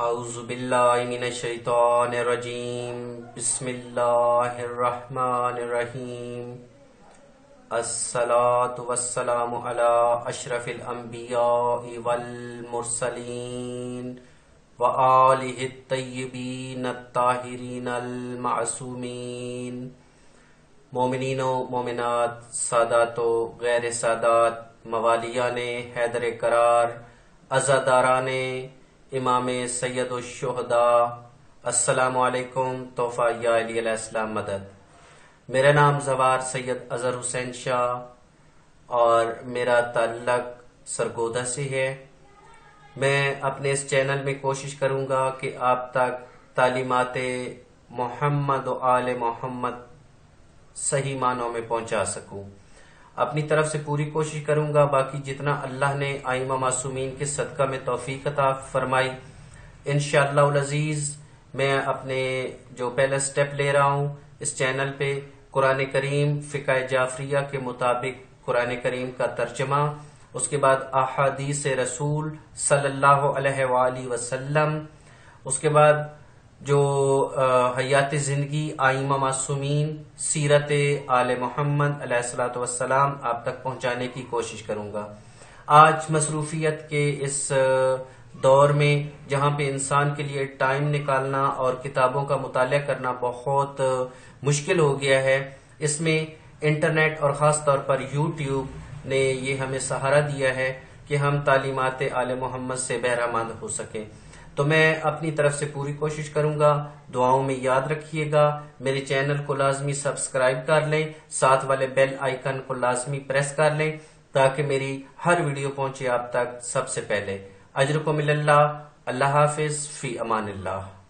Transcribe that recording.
اعوذ باللہ من الشیطان الرجیم بسم اللہ الرحمن الرحیم الصلاة والسلام علی اشرف الانبیاء والمرسلین وآلہ الطیبین الطاہرین المعصومین۔ مومنین و مومنات، سادات و غیر سادات، موالیان حیدر قرار، عزاداران امام سید الشہداء، السلام علیکم۔ تحفہ یا علی علیہ السلام مدد۔ میرا نام زوار سید اظہر حسین شاہ اور میرا تعلق سرگودہ سے ہے۔ میں اپنے اس چینل میں کوشش کروں گا کہ آپ تک تعلیمات محمد و آل محمد صحیح معنوں میں پہنچا سکوں۔ اپنی طرف سے پوری کوشش کروں گا، باقی جتنا اللہ نے ائمہ معصومین کے صدقہ میں توفیق عطا فرمائی انشاءاللہ العزیز میں اپنے جو پہلا سٹیپ لے رہا ہوں اس چینل پہ قرآن کریم فقہ جعفریہ کے مطابق قرآن کریم کا ترجمہ، اس کے بعد احادیث رسول صلی اللہ علیہ وآلہ وسلم، اس کے بعد جو حیات زندگی ائمہ معصومین، سیرت آل محمد علیہ الصلوۃ والسلام آپ تک پہنچانے کی کوشش کروں گا۔ آج مصروفیت کے اس دور میں جہاں پہ انسان کے لیے ٹائم نکالنا اور کتابوں کا مطالعہ کرنا بہت مشکل ہو گیا ہے، اس میں انٹرنیٹ اور خاص طور پر یوٹیوب نے یہ ہمیں سہارا دیا ہے کہ ہم تعلیمات آل محمد سے بہرہ مند ہو سکیں۔ تو میں اپنی طرف سے پوری کوشش کروں گا، دعاؤں میں یاد رکھیے گا، میرے چینل کو لازمی سبسکرائب کر لیں، ساتھ والے بیل آئیکن کو لازمی پریس کر لیں تاکہ میری ہر ویڈیو پہنچے آپ تک سب سے پہلے۔ اجرکم اللہ، اللہ حافظ، فی امان اللہ۔